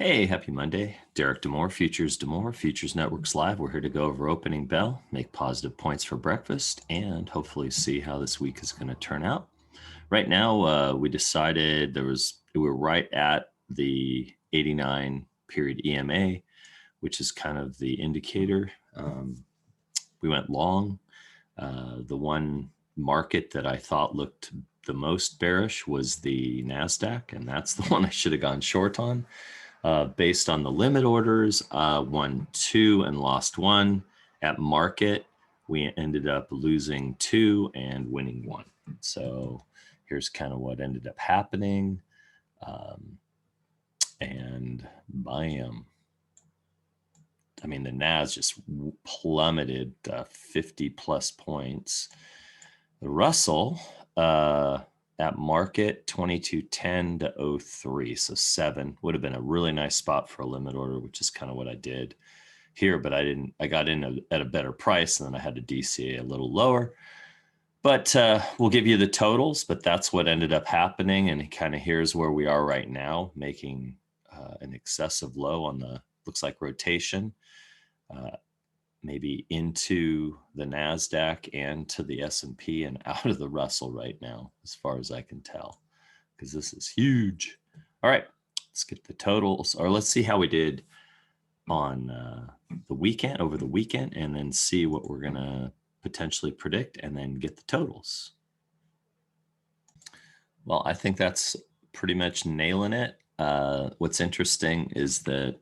Hey, happy Monday. Derek Demore, Futures Networks Live. We're here to go over opening bell, make positive points for breakfast, and hopefully see how this week is going to turn out. Right now, we decided we were right at the 89 period EMA, which is kind of the indicator. We went long. The one market that I thought looked the most bearish was the NASDAQ, and that's the one I should have gone short on. Based on the limit orders, won 2 and lost 1. At market, we ended up losing 2 and winning 1. So here's kind of what ended up happening. And bam. I mean, the NAS just plummeted 50 plus points. The Russell, at market 2210 to 03, so 7 would have been a really nice spot for a limit order, which is kind of what I did here, but I got in at a better price, and then I had to DCA a little lower. But we'll give you the totals, but that's what ended up happening, and kind of here's where we are right now, making an excessive low on the, looks like rotation, maybe into the NASDAQ and to the S&P and out of the Russell right now, as far as I can tell, because this is huge. All right, let's get the totals, or let's see how we did on the weekend, over the weekend, and then see what we're going to potentially predict and then get the totals. Well, I think that's pretty much nailing it. What's interesting is that,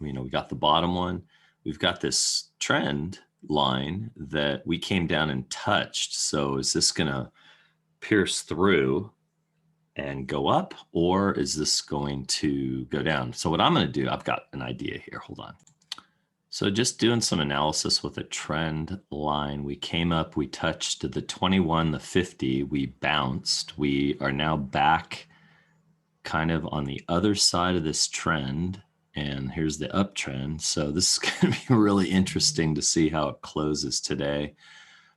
we got the bottom one. We've got this trend line that we came down and touched. So is this going to pierce through and go up, or is this going to go down? So what I'm going to do, I've got an idea here. Hold on. So just doing some analysis with a trend line, we came up, we touched the 21, the 50, we bounced. We are now back kind of on the other side of this trend. And here's the uptrend. So this is going to be really interesting to see how it closes today.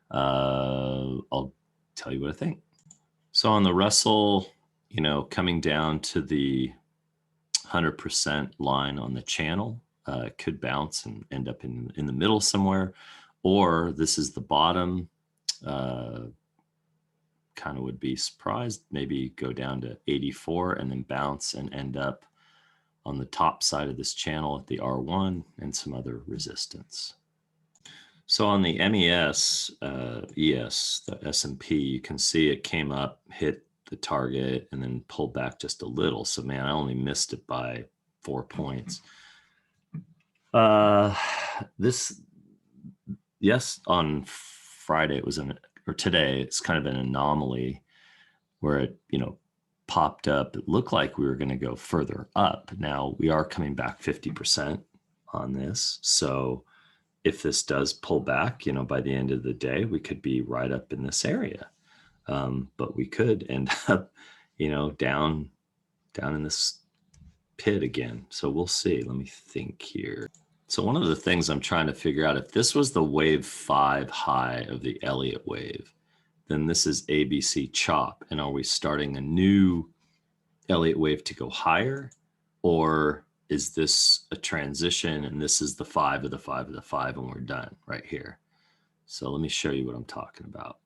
I'll tell you what I think. So on the Russell, coming down to the 100% line on the channel, it could bounce and end up in the middle somewhere, or this is the bottom. Kind of would be surprised, maybe go down to 84 and then bounce and end up on the top side of this channel at the R1 and some other resistance. So on the MES, ES, the S&P, you can see it came up, hit the target, and then pulled back just a little. So man, I only missed it by 4 points. Yes, on Friday it was or today, it's kind of an anomaly where it, popped up. It looked like we were going to go further up. Now we are coming back 50% on this. So if this does pull back, by the end of the day, we could be right up in this area. But we could end up, down in this pit again. So we'll see. Let me think here. So one of the things I'm trying to figure out, if this was the wave 5 high of the Elliott wave, then this is ABC chop. And are we starting a new Elliott wave to go higher? Or is this a transition and this is the 5 of the 5 of the 5 and we're done right here? So let me show you what I'm talking about.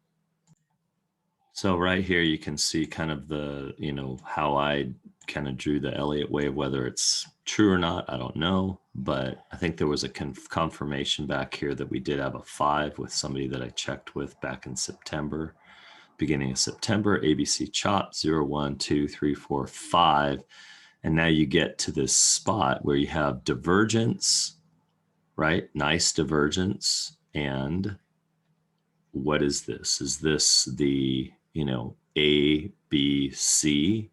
So right here, you can see kind of the, how I kind of drew the Elliott wave, whether it's true or not, I don't know. But I think there was a confirmation back here that we did have a 5 with somebody that I checked with back in September, beginning of September, ABC chop 0, 1, 2, 3, 4, 5. And now you get to this spot where you have divergence, right? Nice divergence. And what is this? Is this the, A, B, C,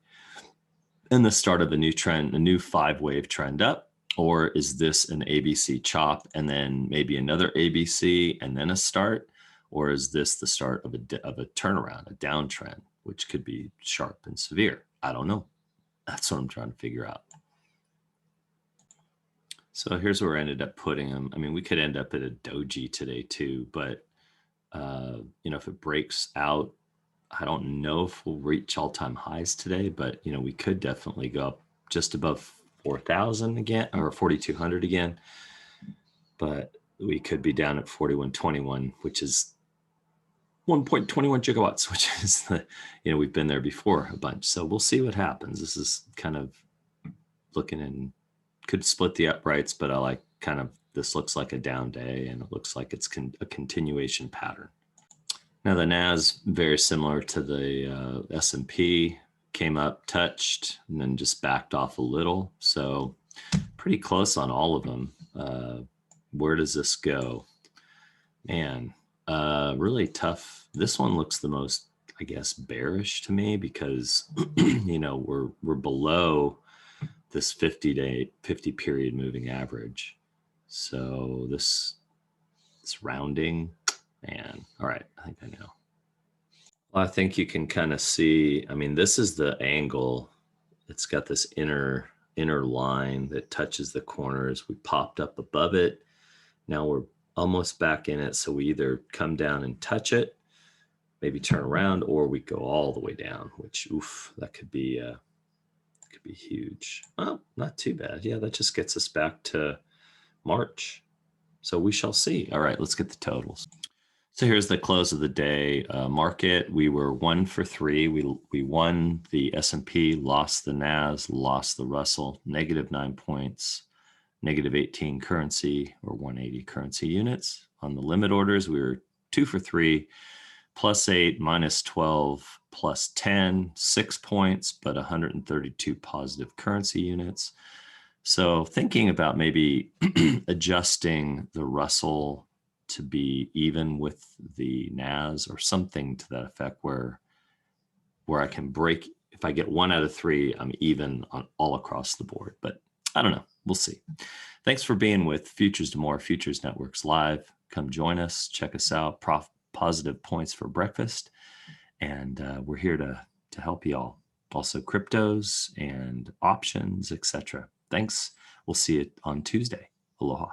and the start of a new trend, a new 5-wave trend up? Or is this an ABC chop and then maybe another ABC and then a start? Or is this the start of a turnaround, a downtrend, which could be sharp and severe? I don't know. That's what I'm trying to figure out. So here's where I ended up putting them. I mean, we could end up at a doji today too, but if it breaks out, I don't know if we'll reach all-time highs today, but we could definitely go up just above 44,000 again, or 4,200 again. But we could be down at 4121, which is 1.21 gigawatts, which is we've been there before a bunch. So we'll see what happens. This is kind of looking in, could split the uprights, but I like kind of, this looks like a down day and it looks like it's a continuation pattern. Now the NAS, very similar to the S&P, came up, touched, and then just backed off a little. So pretty close on all of them. Where does this go? Man, really tough. This one looks the most, I guess, bearish to me because, we're below this 50 period moving average. So this rounding, man. All right, I think I know. Well, I think you can kind of see, I mean, this is the angle. It's got this inner line that touches the corners. We popped up above it. Now we're almost back in it. So we either come down and touch it, maybe turn around, or we go all the way down, which, oof, that could be huge. Oh, not too bad. Yeah, that just gets us back to March. So we shall see. All right, let's get the totals. So here's the close of the day market. We were 1 for 3. We won the S&P, lost the NAS, lost the Russell, -9 points, -18 currency, or 180 currency units. On the limit orders, we were 2 for 3, +8, -12, +10, 6 points, but 132 positive currency units. So thinking about maybe adjusting the Russell to be even with the NAS or something to that effect, where I can break, if I get 1 out of 3, I'm even on all across the board. But I don't know. We'll see. Thanks for being with Futures to More, Futures Networks Live. Come join us. Check us out. Positive points for breakfast. And we're here to help you all. Also cryptos and options, etc. Thanks. We'll see you on Tuesday. Aloha.